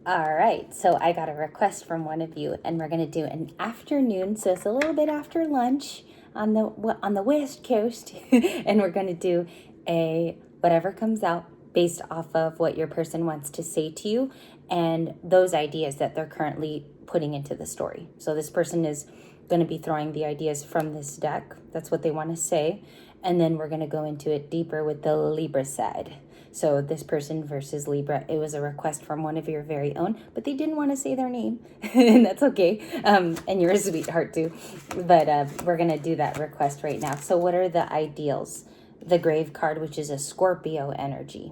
All right, so I got a request from one of you, and we're gonna do an afternoon, so it's a little bit after lunch on the West Coast, and we're gonna do a whatever comes out based off of what your person wants to say to you and those ideas that they're currently putting into the story. So this person is going to be throwing the ideas from this deck. That's what they want to say, and then we're going to go into it deeper with the Libra side. So this person versus Libra, it was a request from one of your very own, but they didn't want to say their name, and that's okay. And you're a sweetheart too. But we're going to do that request right now. So what are the ideals? The Grave card, which is a Scorpio energy.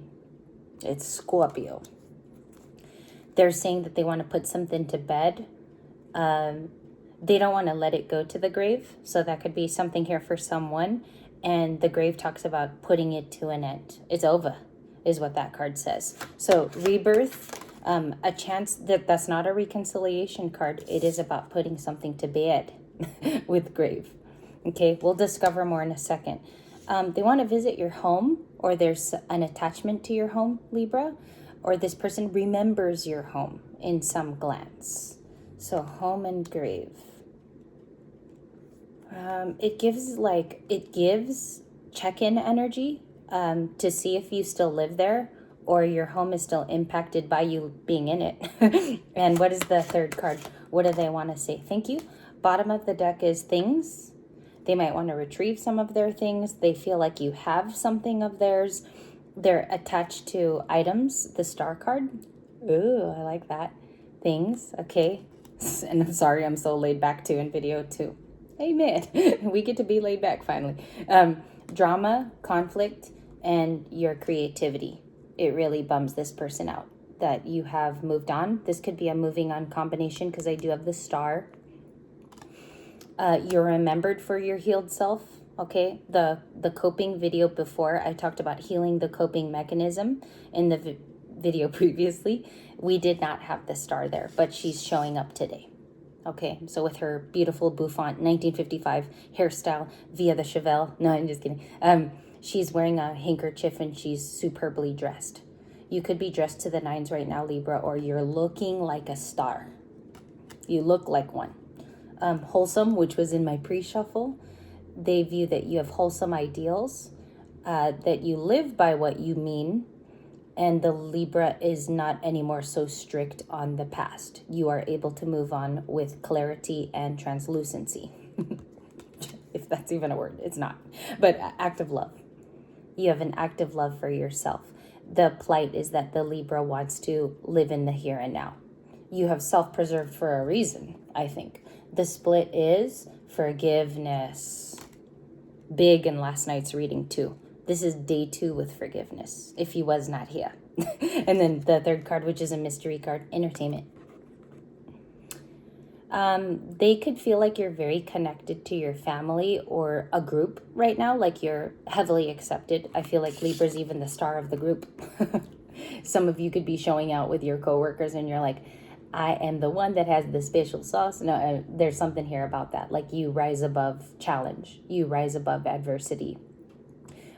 It's Scorpio. They're saying that they want to put something to bed. They don't want to let it go to the grave. So that could be something here for someone. And the grave talks about putting it to an end. It's over, is what that card says. So rebirth, a chance that's not a reconciliation card. It is about putting something to bed with grave. Okay, we'll discover more in a second. They want to visit your home, or there's an attachment to your home, Libra, or this person remembers your home in some glance. So home and grave. It gives check-in energy to see if you still live there or your home is still impacted by you being in it. And what is the third card? What do they want to say? Thank you. Bottom of the deck is things. They might want to retrieve some of their things. They feel like you have something of theirs. They're attached to items, the star card. Ooh, I like that. Things, okay. And I'm sorry, I'm so laid back too in video too. Amen. We get to be laid back finally. Drama, conflict, and your creativity. It really bums this person out that you have moved on. This could be a moving on combination because I do have the star. You're remembered for your healed self. Okay, the coping video before, I talked about healing the coping mechanism in the video previously. We did not have the star there, but she's showing up today. Okay, so with her beautiful bouffant 1955 hairstyle via the Chevelle. No, I'm just kidding. She's wearing a handkerchief and she's superbly dressed. You could be dressed to the nines right now, Libra, or you're looking like a star. You look like one. Wholesome, which was in my pre-shuffle. They view that you have wholesome ideals, that you live by what you mean, and the Libra is not anymore so strict on the past. You are able to move on with clarity and translucency. If that's even a word, it's not. But active love. You have an active love for yourself. The plight is that the Libra wants to live in the here and now. You have self-preserved for a reason, I think. The split is forgiveness. Big in last night's reading too. This is day 2 with forgiveness, if he was not here. And then the third card, which is a mystery card, entertainment. They could feel like you're very connected to your family or a group right now, like you're heavily accepted. I feel like Libra's even the star of the group. Some of you could be showing out with your coworkers and you're like, I am the one that has the special sauce. No, there's something here about that. Like you rise above challenge. You rise above adversity.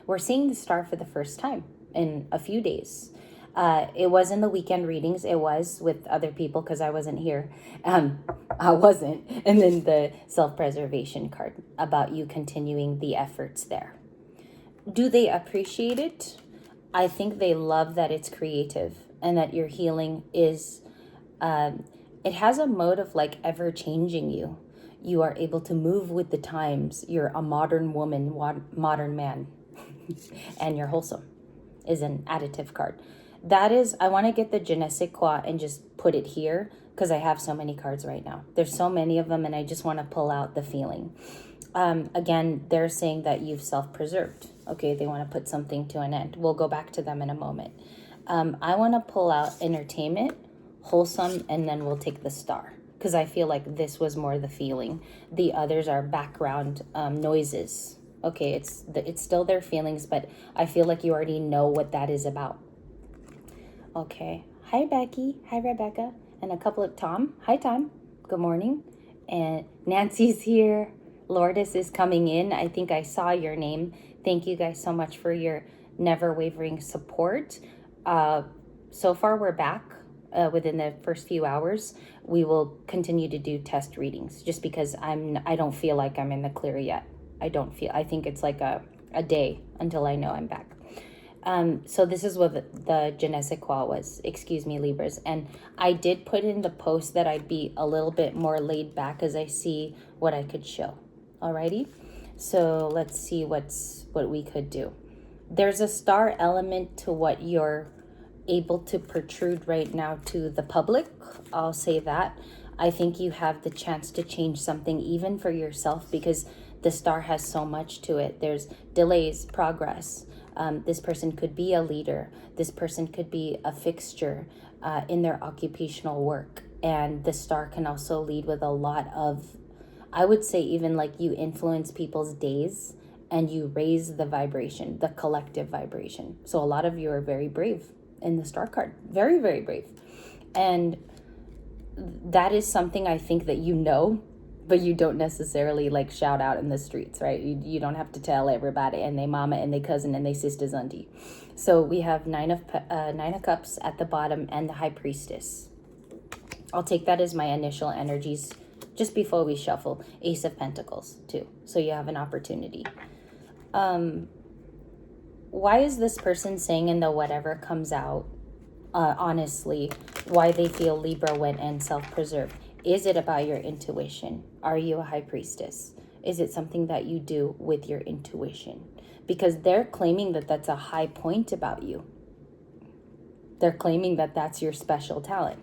We're seeing the star for the first time in a few days. It was in the weekend readings. It was with other people because I wasn't here. I wasn't. And then the self-preservation card about you continuing the efforts there. Do they appreciate it? I think they love that it's creative and that your healing is... it has a mode of like ever changing you. You are able to move with the times. You're a modern woman, modern man. And you're wholesome is an additive card. That is, I want to get the je ne sais quoi and just put it here because I have so many cards right now. There's so many of them and I just want to pull out the feeling. Again, they're saying that you've self-preserved. Okay, they want to put something to an end. We'll go back to them in a moment. I want to pull out entertainment, wholesome, and then we'll take the star because I feel like this was more the feeling. The others are background noises. Okay, it's still their feelings, but I feel like you already know what that is about. Okay. Hi, Becky. Hi, Rebecca. And a couple of Tom. Hi, Tom. Good morning. And Nancy's here. Lourdes is coming in. I think I saw your name. Thank you guys so much for your never wavering support. So far, we're back. within the first few hours, we will continue to do test readings, just because I don't feel like I'm in the clear yet. I think it's like a day until I know I'm back. So this is what the je ne sais quoi was, excuse me, Libras. And I did put in the post that I'd be a little bit more laid back as I see what I could show. Alrighty, so let's see what we could do. There's a star element to what you're able to protrude right now to the public. I'll say that. I think you have the chance to change something even for yourself, because the star has so much to it. There's delays, progress. This person could be a leader. This person could be a fixture in their occupational work. And the star can also lead with a lot of, I would say, even like you influence people's days and you raise the vibration, the collective vibration. So a lot of you are very brave in the star card. Very, very brave. And that is something I think that you know, but you don't necessarily like shout out in the streets, right? You don't have to tell everybody and they mama and they cousin and they sister's auntie. So we have Nine of Cups at the bottom and the High Priestess. I'll take that as my initial energies just before we shuffle. Ace of Pentacles too. So you have an opportunity. Why is this person saying in the whatever comes out, honestly, why they feel Libra went and self-preserved? Is it about your intuition? Are you a High Priestess? Is it something that you do with your intuition? Because they're claiming that that's a high point about you. They're claiming that that's your special talent.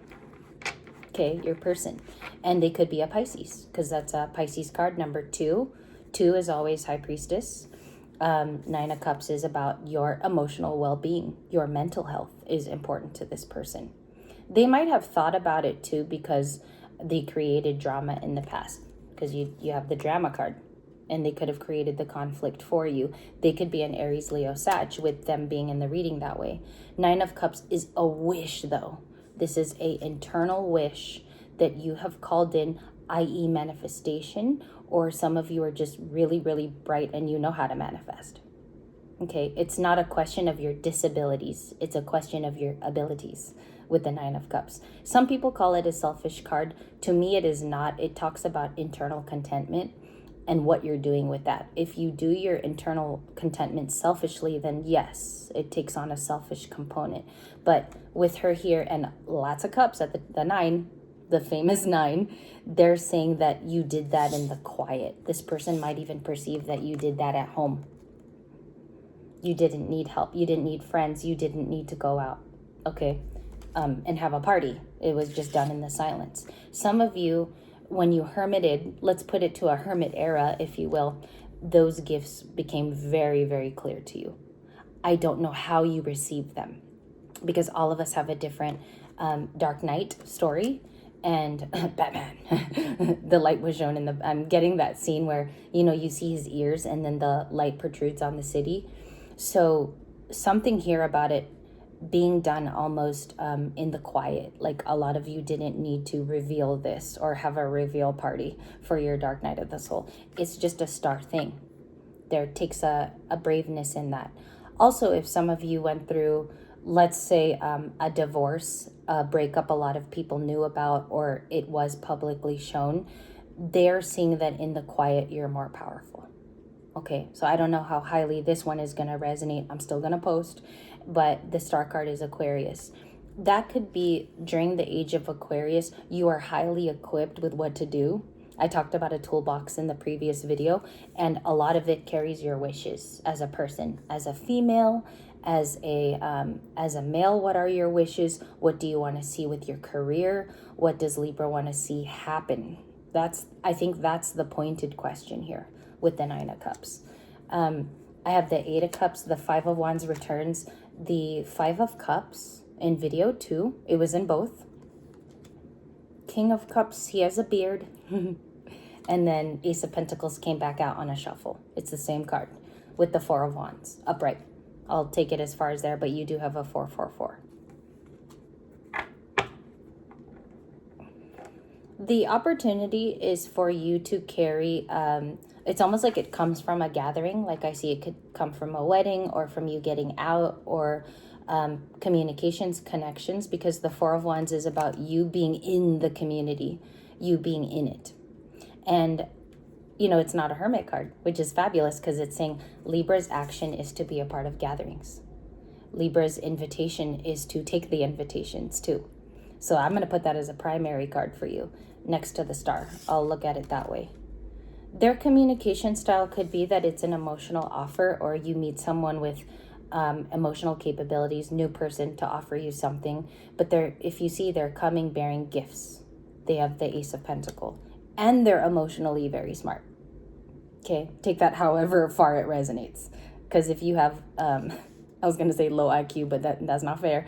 Okay, your person. And they could be a Pisces, because that's a Pisces card, number 2. 2 is always High Priestess. 9 of Cups is about your emotional well-being. Your mental health is important to this person. They might have thought about it too, because they created drama in the past, because you have the drama card, and they could have created the conflict for you. They could be an Aries, Leo, Sag with them being in the reading that way. 9 of Cups is a wish though. This is a internal wish that you have called in, i.e. manifestation, or some of you are just really, really bright and you know how to manifest. Okay, it's not a question of your disabilities. It's a question of your abilities with the 9 of Cups. Some people call it a selfish card. To me, it is not. It talks about internal contentment and what you're doing with that. If you do your internal contentment selfishly, then yes, it takes on a selfish component. But with her here and lots of cups at the 9, the famous 9, they're saying that you did that in the quiet. This person might even perceive that you did that at home. You didn't need help. You didn't need friends. You didn't need to go out, okay, and have a party. It was just done in the silence. Some of you, when you hermited, let's put it to a hermit era, if you will, those gifts became very, very clear to you. I don't know how you received them, because all of us have a different Dark Knight story. And Batman, the light was shown in I'm getting that scene where, you see his ears and then the light protrudes on the city. So something here about it being done almost in the quiet. Like a lot of you didn't need to reveal this or have a reveal party for your Dark Night of the Soul. It's just a star thing. There takes a braveness in that. Also, if some of you went through, let's say, a divorce, a breakup a lot of people knew about, or it was publicly shown, they're seeing that in the quiet, you're more powerful. Okay, so I don't know how highly this one is going to resonate. I'm still going to post, but the star card is Aquarius. That could be during the age of Aquarius, you are highly equipped with what to do. I talked about a toolbox in the previous video, and a lot of it carries your wishes as a person, as a female, as a male. What are your wishes? What do you want to see with your career? What does Libra want to see happen? I think that's the pointed question here with the 9 of Cups. I have the 8 of Cups, the 5 of Wands returns, the 5 of Cups in video 2. It was in both. King of Cups, he has a beard. And then Ace of Pentacles came back out on a shuffle. It's the same card with the 4 of Wands upright. I'll take it as far as there, but you do have a 444. The opportunity is for you to carry, it's almost like it comes from a gathering. Like I see it could come from a wedding or from you getting out or communications, connections, because the Four of Wands is about you being in the community, you being in it. And, you know, it's not a hermit card, which is fabulous because it's saying Libra's action is to be a part of gatherings. Libra's invitation is to take the invitations too. So I'm going to put that as a primary card for you next to the star. I'll look at it that way. Their communication style could be that it's an emotional offer, or you meet someone with emotional capabilities, new person to offer you something. But if you see, they're coming bearing gifts. They have the Ace of Pentacles, and they're emotionally very smart. Okay, take that however far it resonates. Because if you have, I was going to say low IQ, but that's not fair.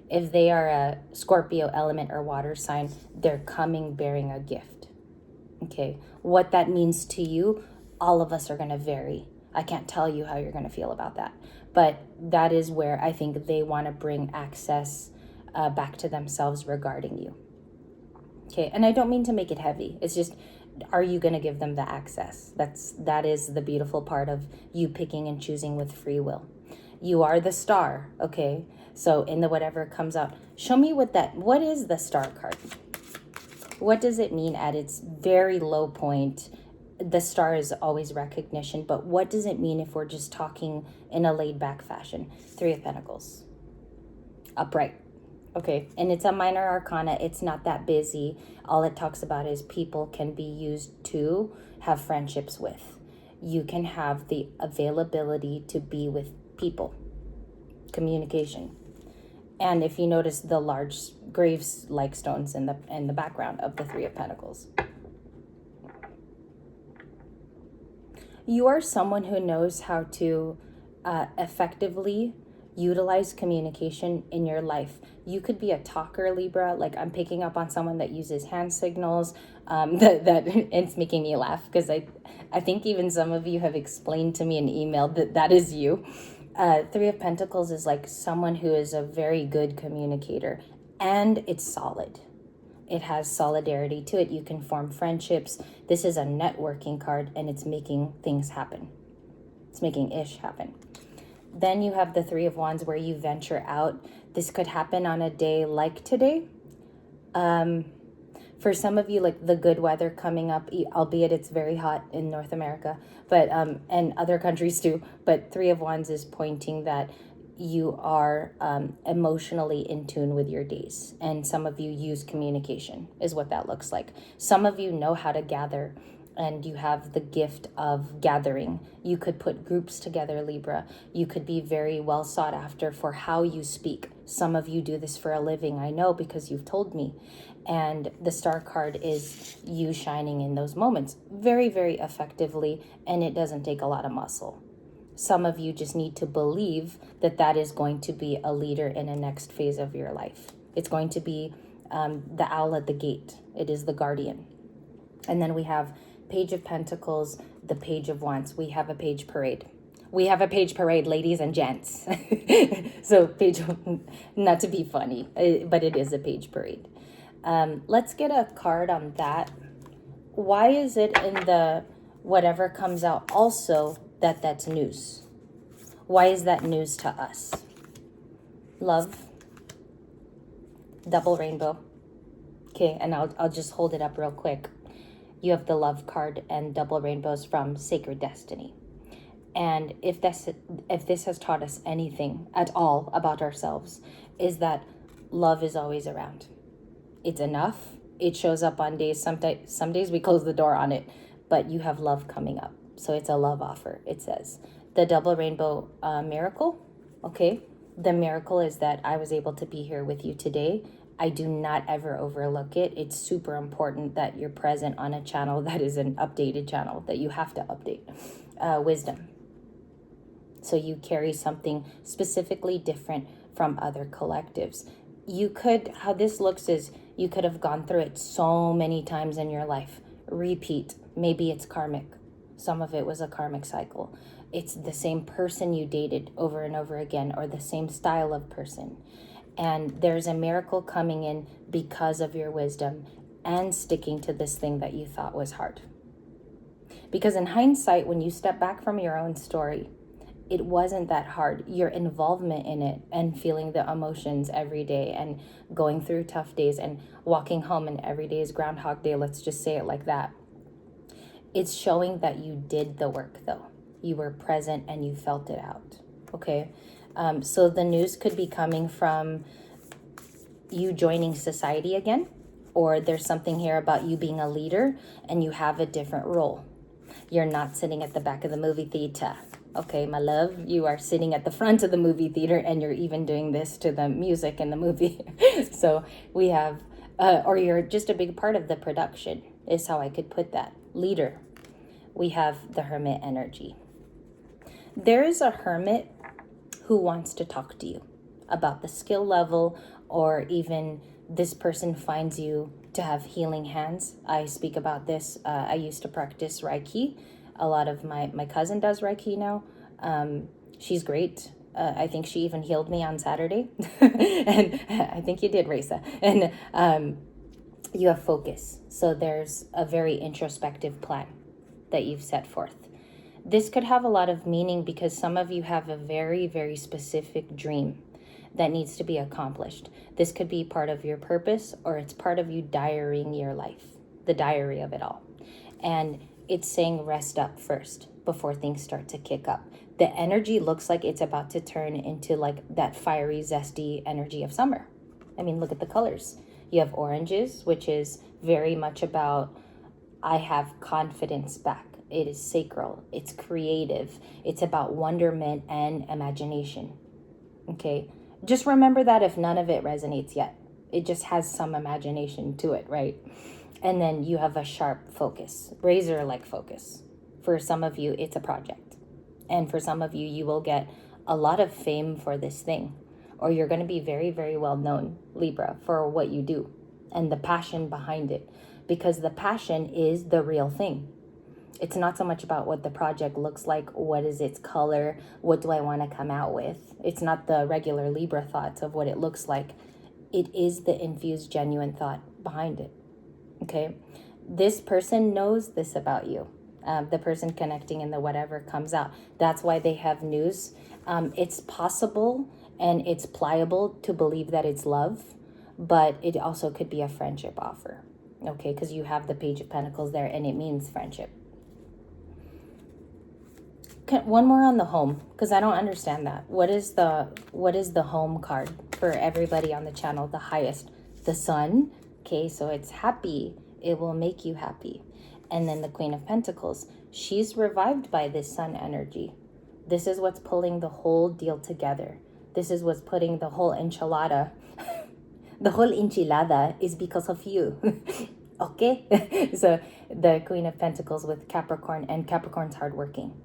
If they are a Scorpio element or water sign, they're coming bearing a gift. Okay, what that means to you, all of us are going to vary. I can't tell you how you're going to feel about that. But that is where I think they want to bring access back to themselves regarding you. Okay, and I don't mean to make it heavy. It's just, are you going to give them the access? That is the beautiful part of you picking and choosing with free will. You are the star, okay? So in the whatever comes out, show me what is the star card? What does it mean at its very low point? The star is always recognition, but what does it mean if we're just talking in a laid back fashion? Three of Pentacles. Upright. Okay, and it's a minor arcana. It's not that busy. All it talks about is people can be used to have friendships with. You can have the availability to be with people. Communication. And if you notice the large graves-like stones in the background of the Three of Pentacles. You are someone who knows how to effectively utilize communication in your life. You could be a talker, Libra. Like, I'm picking up on someone that uses hand signals. That it's making me laugh because I think even some of you have explained to me in email that is you. Three of Pentacles is like someone who is a very good communicator, and it's solid. It has solidarity to it. You can form friendships. This is a networking card, and it's making things happen. It's making ish happen. Then you have the Three of Wands where you venture out. This could happen on a day like today. For some of you, like the good weather coming up, albeit it's very hot in North America, but and other countries too. But Three of Wands is pointing that you are emotionally in tune with your days. And some of you use communication is what that looks like. Some of you know how to gather, and you have the gift of gathering. You could put groups together, Libra. You could be very well sought after for how you speak. Some of you do this for a living, I know, because you've told me. And the star card is you shining in those moments very, very effectively, and it doesn't take a lot of muscle. Some of you just need to believe that is going to be a leader in a next phase of your life. It's going to be the owl at the gate. It is the guardian. And then we have Page of Pentacles, the Page of Wands. We have a page parade. We have a page parade, ladies and gents. So not to be funny, but it is a page parade. Let's get a card on that. Why is it in the whatever comes out also that's news? Why is that news to us? Love. Double rainbow. Okay, and I'll just hold it up real quick. You have the love card and double rainbows from Sacred Destiny. And if this has taught us anything at all about ourselves, is that love is always around. It's enough. It shows up on days. Some days we close the door on it, but you have love coming up. So it's a love offer, it says. The double rainbow miracle, okay? The miracle is that I was able to be here with you today. I do not ever overlook it. It's super important that you're present on a channel that is an updated channel, that you have to update. Wisdom. So you carry something specifically different from other collectives. How this looks is you could have gone through it so many times in your life. Repeat. Maybe it's karmic. Some of it was a karmic cycle. It's the same person you dated over and over again, or the same style of person. And there's a miracle coming in because of your wisdom and sticking to this thing that you thought was hard. Because in hindsight, when you step back from your own story, it wasn't that hard. Your involvement in it and feeling the emotions every day and going through tough days and walking home and every day is Groundhog Day, let's just say it like that. It's showing that you did the work though. You were present and you felt it out. Okay. So the news could be coming from you joining society again, or there's something here about you being a leader and you have a different role. You're not sitting at the back of the movie theater. Okay, my love, you are sitting at the front of the movie theater and you're even doing this to the music in the movie. So we have, or you're just a big part of the production is how I could put that. Leader. We have the Hermit energy. There is a hermit who wants to talk to you about the skill level, or even this person finds you to have healing hands. I speak about this. I used to practice Reiki. A lot of my cousin does Reiki now. She's great. I think she even healed me on Saturday. And I think you did, Raisa. And you have focus. So there's a very introspective plan that you've set forth. This could have a lot of meaning because some of you have a very, very specific dream that needs to be accomplished. This could be part of your purpose, or it's part of you diarying your life, the diary of it all. And it's saying rest up first before things start to kick up. The energy looks like it's about to turn into like that fiery, zesty energy of summer. I mean, look at the colors. You have oranges, which is very much about, I have confidence back. It is sacral. It's creative. It's about wonderment and imagination. Okay. Just remember that if none of it resonates yet, it just has some imagination to it, right? And then you have a sharp focus, razor-like focus. For some of you, it's a project. And for some of you, you will get a lot of fame for this thing. Or you're going to be very, very well known, Libra, for what you do and the passion behind it. Because the passion is the real thing. It's not so much about what the project looks like, what is its color, what do I want to come out with. It's not the regular Libra thoughts of what it looks like. It is the infused, genuine thought behind it. Okay? This person knows this about you. The person connecting in the whatever comes out. That's why they have news. It's possible and it's pliable to believe that it's love, but it also could be a friendship offer. Okay? Because you have the Page of Pentacles there and it means friendship. One more on the home, because I don't understand that. What is the home card for everybody on the channel? The highest, the Sun. Okay, so it's happy. It will make you happy. And then the Queen of Pentacles. She's revived by this Sun energy. This is what's pulling the whole deal together. This is what's putting the whole enchilada. The whole enchilada is because of you. Okay? So the Queen of Pentacles with Capricorn, and Capricorn's hardworking.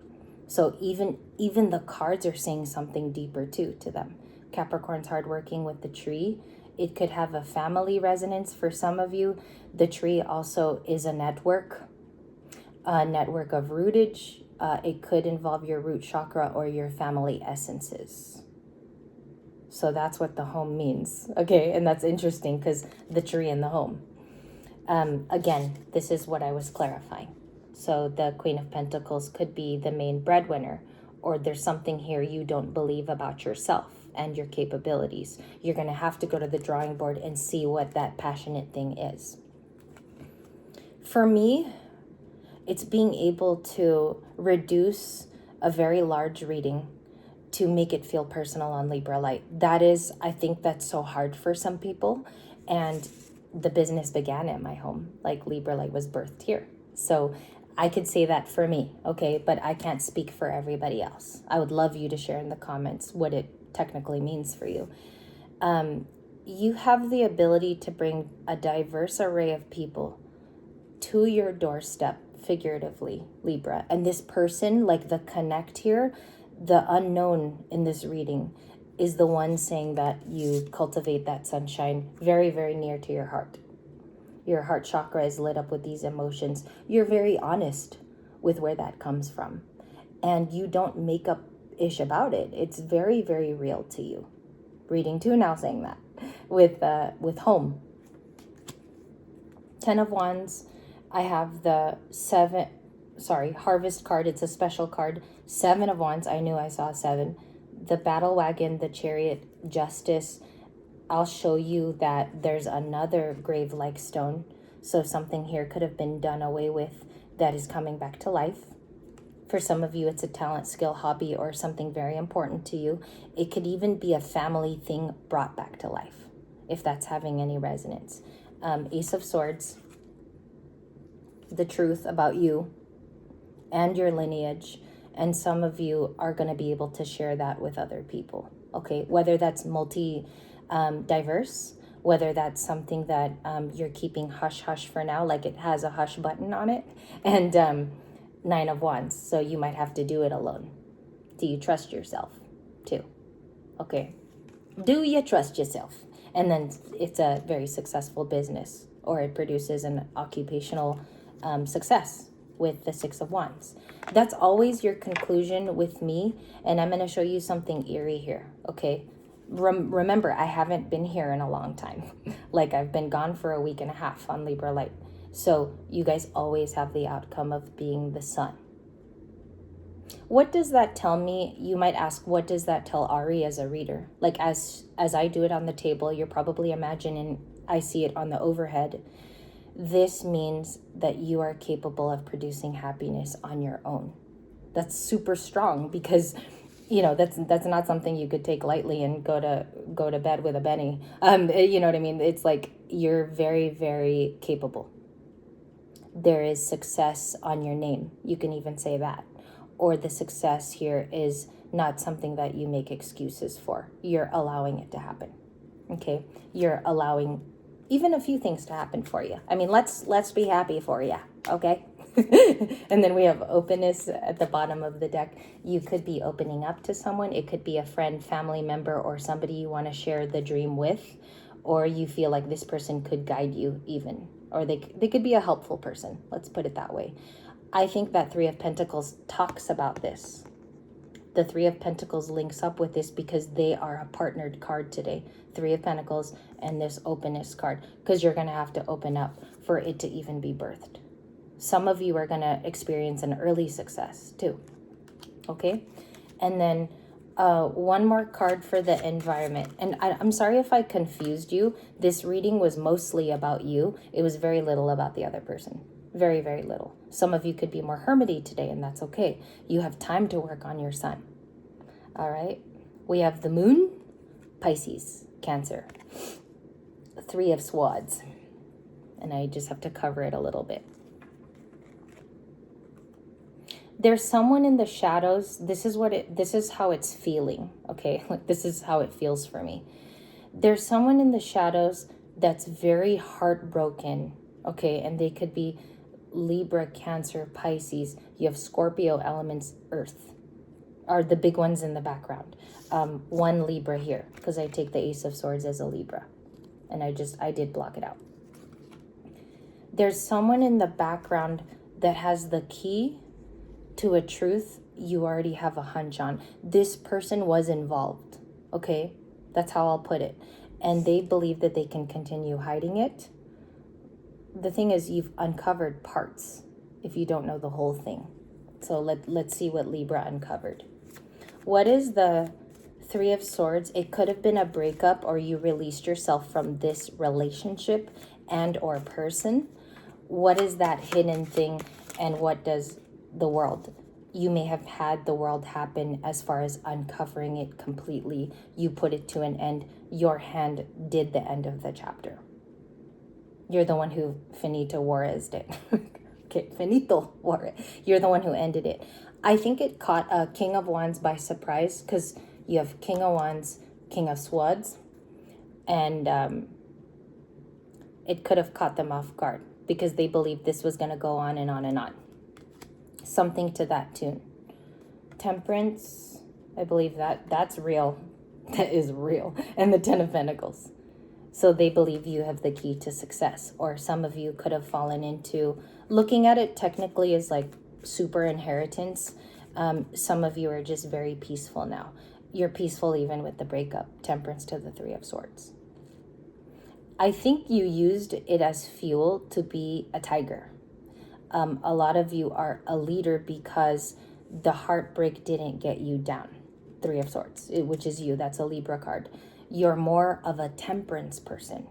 So even the cards are saying something deeper too to them. Capricorn's hardworking with the tree. It could have a family resonance for some of you. The tree also is a network of rootage. It could involve your root chakra or your family essences. So that's what the home means. Okay, and that's interesting because the tree and the home. Again, this is what I was clarifying. So the Queen of Pentacles could be the main breadwinner, or there's something here you don't believe about yourself and your capabilities. You're going to have to go to the drawing board and see what that passionate thing is. For me, it's being able to reduce a very large reading to make it feel personal on Libra Light. That is, I think that's so hard for some people. And the business began at my home. Like Libra Light was birthed here. So I could say that for me, okay? But I can't speak for everybody else. I would love you to share in the comments what it technically means for you. You have the ability to bring a diverse array of people to your doorstep, figuratively, Libra. And this person, like the connect here, the unknown in this reading is the one saying that you cultivate that sunshine very, very near to your heart. Your heart chakra is lit up with these emotions. You're very honest with where that comes from. And you don't make up ish about it. It's very, very real to you. Reading 2 now saying that. With home. 10 of Wands. I have the Harvest card. It's a special card. 7 of Wands. I knew I saw 7. The Battle Wagon, the Chariot, Justice. I'll show you that there's another grave-like stone. So something here could have been done away with that is coming back to life. For some of you, it's a talent, skill, hobby, or something very important to you. It could even be a family thing brought back to life, if that's having any resonance. Ace of Swords, the truth about you and your lineage. And some of you are going to be able to share that with other people. Okay, whether that's diverse, whether that's something that you're keeping hush-hush for now, like it has a hush button on it. And 9 of Wands, so you might have to do it alone. Do you trust yourself too? Okay. Do you trust yourself? And then it's a very successful business, or it produces an occupational success with the 6 of Wands. That's always your conclusion with me, and I'm going to show you something eerie here, okay? Remember, I haven't been here in a long time. Like, I've been gone for a week and a half on Libra Light. So you guys always have the outcome of being the sun. What does that tell me? You might ask, what does that tell Ari as a reader? Like, as I do it on the table, you're probably imagining I see it on the overhead. This means that you are capable of producing happiness on your own. That's super strong, because that's not something you could take lightly and go to bed with a Benny. You know what I mean? It's like you're very, very capable. There is success on your name. You can even say that. Or the success here is not something that you make excuses for. You're allowing it to happen. Okay? You're allowing even a few things to happen for you. I mean, let's be happy for you. Okay? And then we have openness at the bottom of the deck. You could be opening up to someone. It could be a friend, family member, or somebody you want to share the dream with. Or you feel like this person could guide you even. Or they could be a helpful person. Let's put it that way. I think that 3 of Pentacles talks about this. The 3 of Pentacles links up with this because they are a partnered card today. 3 of Pentacles and this openness card. Because you're going to have to open up for it to even be birthed. Some of you are going to experience an early success too. Okay? And then one more card for the environment. And I'm sorry if I confused you. This reading was mostly about you. It was very little about the other person. Very, very little. Some of you could be more hermity today, and that's okay. You have time to work on your sun. All right? We have the moon, Pisces, Cancer. 3 of Swords. And I just have to cover it a little bit. There's someone in the shadows. This is how it's feeling, okay? Like, this is how it feels for me. There's someone in the shadows that's very heartbroken, okay? And they could be Libra, Cancer, Pisces. You have Scorpio elements, Earth are the big ones in the background. 1 Libra here, because I take the Ace of Swords as a Libra. And I did block it out. There's someone in the background that has the key to a truth you already have a hunch on. This person was involved, okay? That's how I'll put it. And they believe that they can continue hiding it. The thing is, you've uncovered parts if you don't know the whole thing. So let's see what Libra uncovered. What is the 3 of Swords? It could have been a breakup, or you released yourself from this relationship and or person. What is that hidden thing, and what does the world? You may have had the world happen as far as uncovering it completely. You put it to an end. Your hand did the end of the chapter. You're the one who finito juarez'd it. Okay, finito juarez. You're the one who ended it. I think it caught King of Wands by surprise, because you have King of Wands, King of Swords, and it could have caught them off guard because they believed this was going to go on and on and on. Something to that tune. Temperance, I believe that's real. That is real. And the 10 of Pentacles. So they believe you have the key to success. Or some of you could have fallen into, looking at it technically as like super inheritance. Some of you are just very peaceful now. You're peaceful even with the breakup. Temperance to the 3 of Swords. I think you used it as fuel to be a tiger. A lot of you are a leader because the heartbreak didn't get you down. Three of Swords, which is you. That's a Libra card. You're more of a temperance person.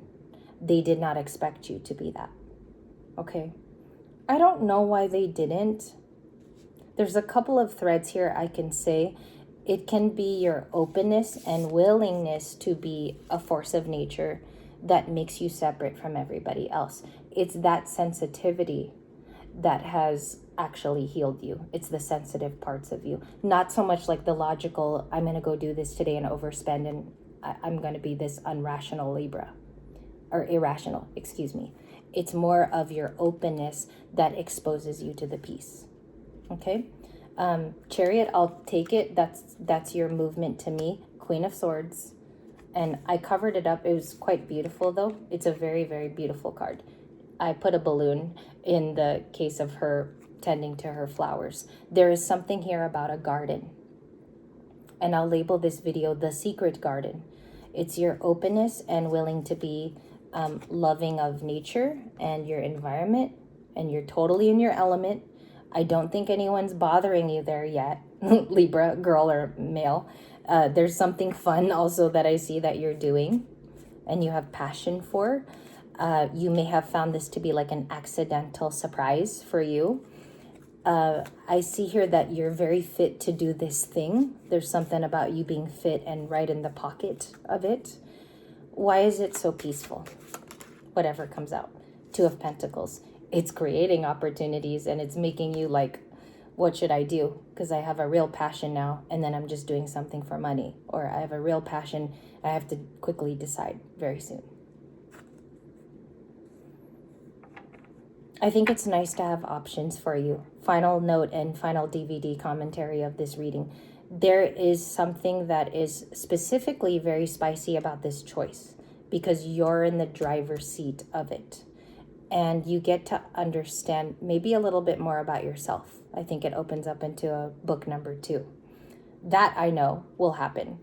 They did not expect you to be that. Okay. I don't know why they didn't. There's a couple of threads here I can say. It can be your openness and willingness to be a force of nature that makes you separate from everybody else. It's that sensitivity that has actually healed you. It's the sensitive parts of you. Not so much like the logical, I'm going to go do this today and overspend and I'm going to be this unrational Libra. Or irrational, excuse me. It's more of your openness that exposes you to the peace. Okay? Chariot, I'll take it. That's your movement to me. Queen of Swords. And I covered it up. It was quite beautiful, though. It's a very, very beautiful card. I put a balloon in the case of her tending to her flowers. There is something here about a garden. And I'll label this video The Secret Garden. It's your openness and willing to be loving of nature and your environment. And you're totally in your element. I don't think anyone's bothering you there yet, Libra, girl or male. There's something fun also that I see that you're doing and you have passion for. You may have found this to be like an accidental surprise for you. I see here that you're very fit to do this thing. There's something about you being fit and right in the pocket of it. Why is it so peaceful? Whatever comes out. Two of Pentacles. It's creating opportunities and it's making you like, what should I do? Because I have a real passion now and then I'm just doing something for money. Or I have a real passion. I have to quickly decide very soon. I think it's nice to have options for you. Final note and final DVD commentary of this reading. There is something that is specifically very spicy about this choice because you're in the driver's seat of it. And you get to understand maybe a little bit more about yourself. I think it opens up into a book number 2. That I know will happen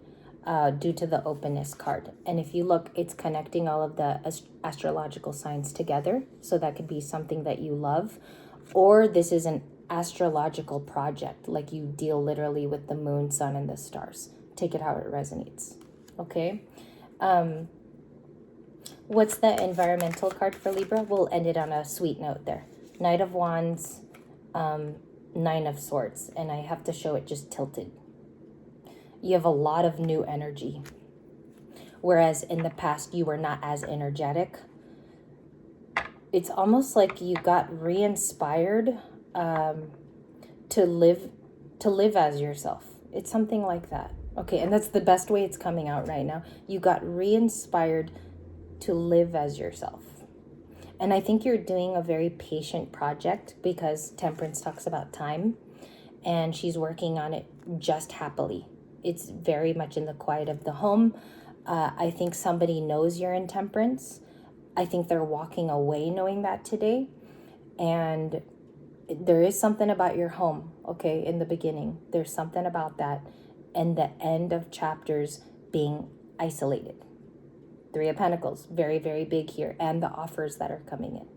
due to the openness card. And if you look, it's connecting all of the astrological signs together. So that could be something that you love. Or this is an astrological project, like you deal literally with the moon, sun, and the stars. Take it how it resonates. Okay? What's the environmental card for Libra? We'll end it on a sweet note there. Knight of Wands, Nine of Swords. And I have to show it just tilted. You have a lot of new energy. Whereas in the past, you were not as energetic. It's almost like you got re-inspired to live as yourself. It's something like that. Okay, and that's the best way it's coming out right now. You got re-inspired to live as yourself. And I think you're doing a very patient project because Temperance talks about time and she's working on it just happily. It's very much in the quiet of the home. I think somebody knows you're in Temperance. I think they're walking away knowing that today. And there is something about your home, okay, in the beginning. There's something about that. And the end of chapters being isolated. 3 of Pentacles, very, very big here. And the offers that are coming in.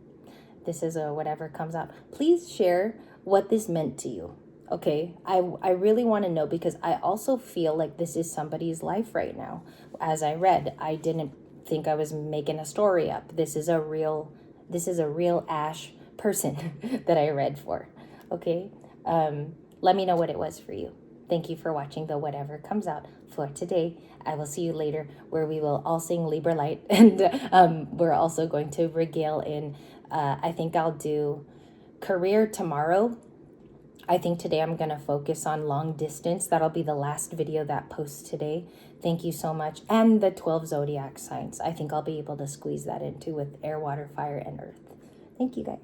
This is a whatever comes out. Please share what this meant to you. Okay, I really want to know because I also feel like this is somebody's life right now. As I read, I didn't think I was making a story up. This is a real Ash person that I read for. Okay, let me know what it was for you. Thank you for watching the whatever comes out for today. I will see you later where we will all sing Libra Light and we're also going to regale in, I think I'll do career tomorrow. I think today I'm going to focus on long distance. That'll be the last video that posts today. Thank you so much. And the 12 zodiac signs. I think I'll be able to squeeze that into with air, water, fire, and earth. Thank you guys.